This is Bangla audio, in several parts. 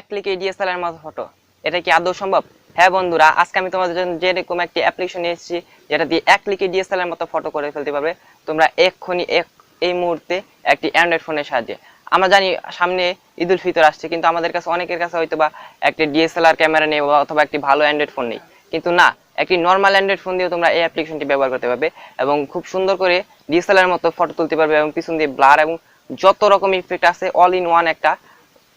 ক্লিকে ডিএসএলআর মতো ফটো, এটা কি আদৌ সম্ভব? হ্যাঁ বন্ধুরা, আজকে আমি তোমাদের জন্য যেরকম একটি অ্যাপ্লিকেশন নিয়ে এসেছি যেটা দিয়ে এক ক্লিকে ডিএসএলআর মতো ফটো করে ফেলতে পারবে তোমরা এক্ষুনি এই মুহূর্তে একটি অ্যান্ড্রয়েড ফোনের সাহায্যে। আমরা জানি সামনে ঈদ উল ফিতর আসছে, কিন্তু আমাদের কাছে অনেকের কাছে হয়তো বা একটি ডিএসএলআর ক্যামেরা নেই অথবা একটি ভালো অ্যান্ড্রয়েড ফোন নেই, কিন্তু না, একটি নর্মাল অ্যান্ড্রয়েড ফোন দিয়েও তোমরা এই অ্যাপ্লিকেশনটি ব্যবহার করতে পারবে এবং খুব সুন্দর করে ডিএসএলআর মতো ফটো তুলতে পারবে এবং পিছন দিয়ে ব্লার এবং যত রকম ইফেক্ট আছে অল ইন ওয়ান একটা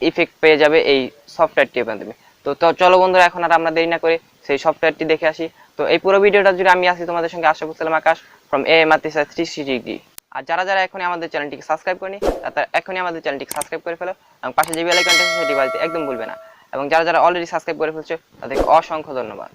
ইফেক্ট পেয়ে যাবে এই সফটওয়্যারটির মাধ্যমে। তো চলো বন্ধুরা, এখন আর আমরা দেরি না করে সেই সফটওয়্যারটি দেখে আসি। তো এই পুরো ভিডিওটা জুড়ে আমি আছি তোমাদের সঙ্গে আশরাফুল সালাম আকাশ ফ্রম AIA Matrichaya 360 ডিগ্রি। আর যারা যারা এখনই আমাদের চ্যানেলটিকে সাবস্ক্রাইব করেনি তারা এখনই আমাদের চ্যানেলটিকে সাবস্ক্রাইব করে ফেলো এবং পাশে যে বেল আইকনটা আছে সেটি বাজাতে একদম ভুলবে না। এবং যারা যারা অলরেডি সাবস্ক্রাইব করে ফেলছো তাদেরকে অসংখ্য ধন্যবাদ।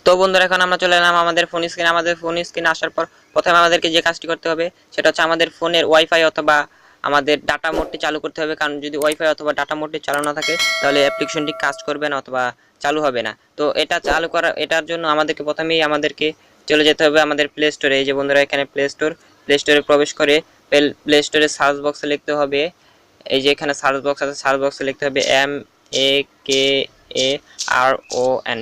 তো বন্ধুরা, এখন আমরা চলে এলাম আমাদের ফোন স্ক্রিনে। আমাদের ফোন স্ক্রিনে আসার পর প্রথমে আমাদেরকে যে কাজটি করতে হবে সেটা হচ্ছে আমাদের ফোনের ওয়াইফাই অথবা আমাদের ডাটা মোডটি চালু করতে হবে, কারণ যদি ওয়াইফাই অথবা ডাটা মোডটি চালু না থাকে তাহলে অ্যাপ্লিকেশনটি কাজ করবে না অথবা চালু হবে না। তো এটা চালু করার এটার জন্য আমাদেরকে চলে যেতে হবে আমাদের প্লে স্টোরে। এই যে বন্ধুরা, এখানে প্লে স্টোরে প্রবেশ করে প্লে স্টোরে সার্চ বক্সে লিখতে হবে, এই যে এখানে সার্চ বক্স আছে, সার্চ বক্সে লিখতে হবে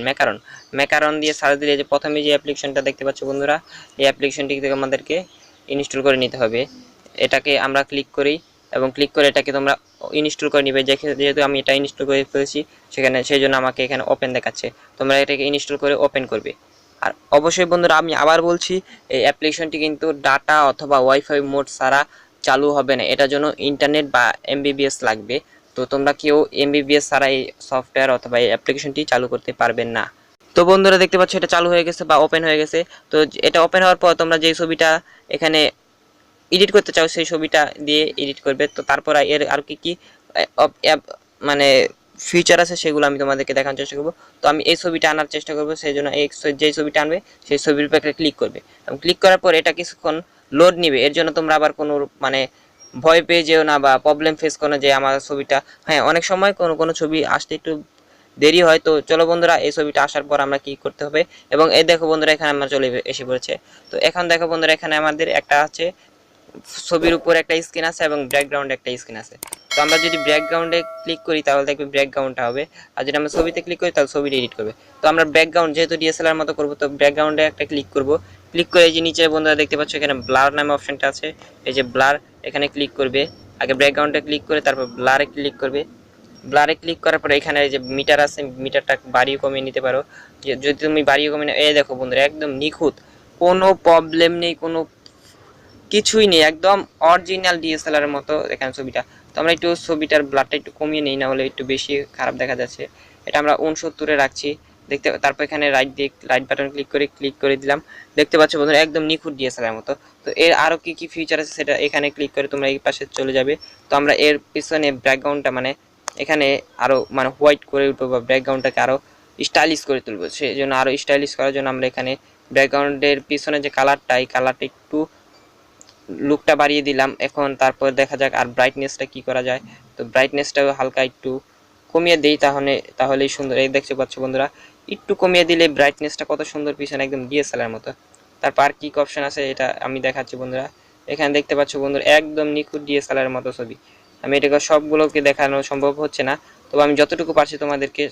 MAKARON ম্যাকারন দিয়ে সার্চ দিলে যে প্রথমে যে অ্যাপ্লিকেশনটা দেখতে পাচ্ছ বন্ধুরা, এই অ্যাপ্লিকেশনটি থেকে আমাদেরকে ইনস্টল করে নিতে হবে। এটাকে আমরা ক্লিক করি এবং ক্লিক করে এটাকে তোমরা ইনস্টল করে নিবে। যেহেতু আমি এটা ইনস্টল করে ফেলেছি সেই জন্য আমাকে এখানে ওপেন দেখাচ্ছে, তোমরা এটাকে ইনস্টল করে ওপেন করবে। আর অবশ্যই বন্ধুরা, আমি আবার বলছি, এই অ্যাপ্লিকেশনটি কিন্তু ডাটা অথবা ওয়াইফাই মোড ছাড়া চালু হবে না, এটার জন্য ইন্টারনেট বা MBBS লাগবে। তো তোমরা কেউ MBBS ছাড়া এই সফটওয়্যার অথবা এই অ্যাপ্লিকেশনটি চালু করতে পারবেন না। তো বন্ধুরা, দেখতে পাচ্ছ এটা চালু হয়ে গেছে বা ওপেন হয়ে গেছে। তো এটা ওপেন হওয়ার পর তোমরা যেই ছবিটা এখানে এডিট করতে চাও সেই ছবিটা দিয়ে এডিট করবে। তো তারপর এর আর কি মানে ফিচার আছে সেগুলো আমি তোমাদেরকে দেখানোর চেষ্টা করবো। তো আমি এই ছবিটা আনার চেষ্টা করবো, সেই জন্য যেই ছবিটা আনবে সেই ছবির উপর একটা ক্লিক করবে এবং ক্লিক করার পর এটা কিছুক্ষণ লোড নিবে। এর জন্য তোমরা আবার কোনো মানে ভয় পেয়ে যেও না বা প্রবলেম ফেস করো যে আমার ছবিটা, হ্যাঁ অনেক সময় কোনো ছবি আসতে একটু দেরি হয়। তো চলো বন্ধুরা, এই ছবিটা আসার পর আমরা কি করতে হবে, এবং এই দেখো বন্ধুরা, এখানে আমরা চলে এসে পড়েছে। তো এখন দেখো বন্ধুরা, এখানে আমাদের একটা আছে ছবির উপর একটা স্ক্রিন আছে এবং ব্যাকগ্রাউন্ডে একটা স্ক্রিন আছে। তো আমরা যদি ব্যাকগ্রাউন্ডে ক্লিক করি তাহলে দেখবে ব্যাকগ্রাউন্ডটা হবে, আর যদি আমরা ছবিতে ক্লিক করি তাহলে ছবিটা এডিট করবে। তো আমরা ব্যাকগ্রাউন্ড যেহেতু DSLR মতো করবো, তো ব্যাকগ্রাউন্ডে একটা ক্লিক করব। ক্লিক করে এই যে নিচে বন্ধুরা দেখতে পাচ্ছ এখানে ব্লার নামে অপশনটা আছে, এই যে ব্লার, এখানে ক্লিক করবে। আগে ব্যাকগ্রাউন্ডে ক্লিক করে তারপর ব্লারে ক্লিক করবে। ব্লারে ক্লিক করার পরে এখানে যে মিটার আছে, মিটারটা বাড়িয়ে কমিয়ে নিতে পারো। যদি তুমি বাড়িয়ে কমিয়ে, এই দেখো বন্ধুরা একদম নিখুঁত, কোনো প্রবলেম নেই, কোনো কিছুই নেই, একদম অরিজিনাল DSLR এর মতো এখানে ছবিটা। তো আমরা একটু ছবিটার ব্লারটা একটু কমিয়ে নেই, না হলে একটু বেশি খারাপ দেখা যাচ্ছে। এটা আমরা 69-এ রাখছি দেখতে। তারপর এখানে রাইট বাটন ক্লিক করে দিলাম। দেখতে পাচ্ছ বন্ধুরা একদম নিখুঁত DSLR এর মতো। তো এর আরো কি ফিচার আছে সেটা এখানে ক্লিক করে তোমরা এই পাশে চলে যাবে। তো আমরা এর পিছনে ব্যাকগ্রাউন্ডটা মানে এখানে আরো মানে হোয়াইট করে উঠবো বা ব্যাকগ্রাউন্ডটাকে আরো স্টাইলিশ করে তুলবো। সেই জন্য আরো স্টাইলিশ করার জন্য আমরা এখানে ব্যাকগ্রাউন্ডের পিছনে যে কালারটা, এই কালারটা একটু লুকটা বাড়িয়ে দিলাম। এখন তারপর দেখা যাক আর ব্রাইটনেসটা কি করা যায়। তো ব্রাইটনেসটাও হালকা একটু কমিয়ে দিই, তাহলেই সুন্দর। এই দেখতে পাচ্ছ বন্ধুরা, একটু কমিয়ে দিলে ব্রাইটনেসটা কত সুন্দর পিছনে একদম DSLR মতো। তারপর আর কি অপশন আছে এটা আমি দেখাচ্ছি বন্ধুরা। এখানে দেখতে পাচ্ছ বন্ধুরা একদম নিখুঁত DSLR মতো ছবি। আমি এটাকে সবগুলোকে দেখানো সম্ভব হচ্ছে না, তবে আমি যতটুকু পারছি তোমাদেরকে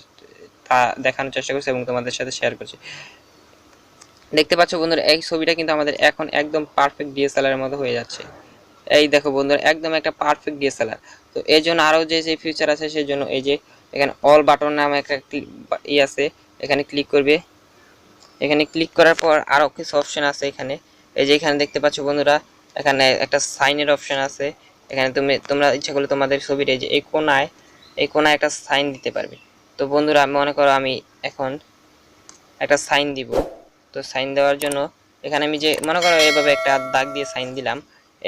তা দেখানোর চেষ্টা করছি এবং তোমাদের সাথে শেয়ার করছি। দেখতে পাচ্ছ বন্ধুরা, এই ছবিটা কিন্তু আমাদের এখন একদম পারফেক্ট DSLR এর মতো হয়ে যাচ্ছে। এই দেখো বন্ধুরা, একদম একটা পারফেক্ট DSLR। তো এর জন্য আরও যে ফিচার আছে সেই জন্য এই যে এখানে অল বাটন নামে একটা আছে, এখানে ক্লিক করবে। এখানে ক্লিক করার পর আরও কিছু অপশন আছে এখানে। এই যে এখানে দেখতে পাচ্ছ বন্ধুরা, এখানে একটা সাইনের অপশন আছে। এখানে তোমরা ইচ্ছা করলে তোমাদের ছবিটা এই যে এই কোনায় একটা সাইন দিতে পারবে। তো বন্ধুরা, মনে করো আমি এখন একটা সাইন দিব। তো সাইন দেওয়ার জন্য এখানে আমি যে মনে করো এইভাবে একটা দাগ দিয়ে সাইন দিলাম।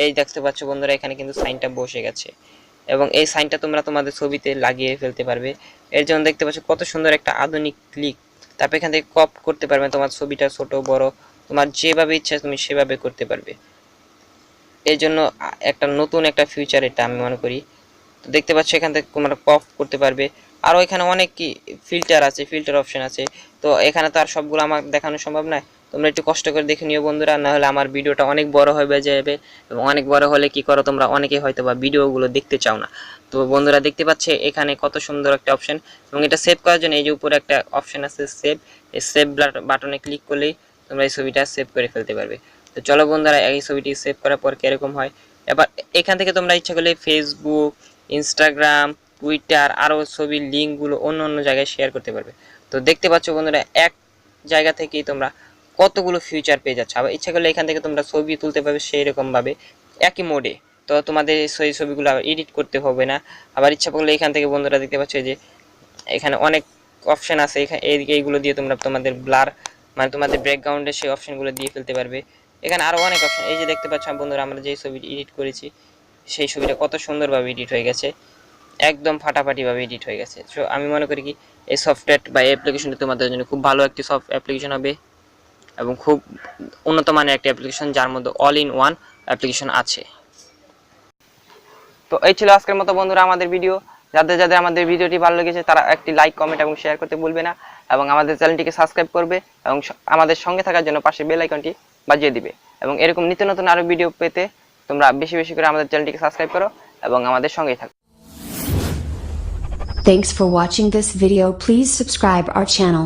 এই দেখতে পাচ্ছ বন্ধুরা, এখানে কিন্তু সাইনটা বসে গেছে এবং এই সাইনটা তোমরা তোমাদের ছবিতে লাগিয়ে ফেলতে পারবে। এর জন্য দেখতে পাচ্ছ কত সুন্দর একটা আধুনিক ক্লিক। তারপর এখান থেকে ক্রপ করতে পারবে, তোমার ছবিটা ছোট বড় তোমার যেভাবে ইচ্ছা তুমি সেভাবে করতে পারবে। এর জন্য একটা নতুন একটা ফিচার এটা আমি মনে করি। তো দেখতে পাচ্ছ এখান থেকে তোমরা পপ করতে পারবে। আরও এখানে অনেক কি ফিল্টার আছে, ফিল্টার অপশন আছে। তো এখানে তো আর সবগুলো আমার দেখানো সম্ভব নয়, তোমরা একটু কষ্ট করে দেখে নিও বন্ধুরা, না হলে আমার ভিডিওটা অনেক বড় হয়ে যাবে। এবং অনেক বড় হলে কি করো তোমরা অনেকেই হয়তো বা ভিডিওগুলো দেখতে চাও না। তো বন্ধুরা দেখতে পাচ্ছে এখানে কত সুন্দর একটা অপশন, এবং এটা সেভ করার জন্য এই যে উপরে একটা অপশন আছে সেভ, এই সেভ বাটনে ক্লিক করলেই তোমরা এই ছবিটা সেভ করে ফেলতে পারবে। তো চলো বন্ধুরা এই ছবিটি সেভ করার পর কিরকম হয়। এবার এখান থেকে তোমরা ইচ্ছা করলে ফেসবুক, ইনস্টাগ্রাম, টুইটার আরও ছবির লিঙ্কগুলো অন্য অন্য জায়গায় শেয়ার করতে পারবে। তো দেখতে পাচ্ছ বন্ধুরা এক জায়গা থেকেই তোমরা কতগুলো ফিউচার পেয়ে যাচ্ছে। আবার ইচ্ছা করলে এখান থেকে তোমরা ছবি তুলতে পারবে সেই রকমভাবে একই মোডে। তো তোমাদের সেই ছবিগুলো আবার এডিট করতে হবে না। আবার ইচ্ছা করলে এখান থেকে বন্ধুরা দেখতে পাচ্ছ যে এখানে অনেক অপশন আছে, এইগুলো দিয়ে তোমরা তোমাদের ব্লার মানে তোমাদের ব্যাকগ্রাউন্ডে সেই অপশনগুলো দিয়ে ফেলতে পারবে। এখানে আরও অনেক অপশন, এই যে দেখতে পাচ্ছ বন্ধুরা আমরা যে ছবিটি এডিট করেছি সেই ছবিটা কত সুন্দরভাবে এডিট হয়ে গেছে, একদম ফাটাফাটিভাবে এডিট হয়ে গেছে। সো আমি মনে করি কি এই সফটওয়্যার বা অ্যাপ্লিকেশনটি তোমাদের জন্য খুব ভালো একটি অ্যাপ্লিকেশন হবে, এবং খুব উন্নত মানের একটি অ্যাপ্লিকেশন যার মধ্যে অল ইন ওয়ান অ্যাপ্লিকেশন আছে। তো এই ছিল আজকের মতো বন্ধুরা আমাদের ভিডিও। যাদের যাদের আমাদের ভিডিওটি ভালো লেগেছে তারা একটি লাইক, কমেন্ট এবং শেয়ার করতে ভুলবে না, এবং আমাদের চ্যানেলটিকে সাবস্ক্রাইব করবে এবং আমাদের সঙ্গে থাকার জন্য পাশে বেল আইকনটি বাজিয়ে দিবে। এবং এরকম নিত্য নতুন আরও ভিডিও পেতে তোমরা বেশি বেশি করে আমাদের চ্যানেলটিকে সাবস্ক্রাইব করো এবং আমাদের সঙ্গেই থাকো। Thanks for watching this video. Please subscribe our channel.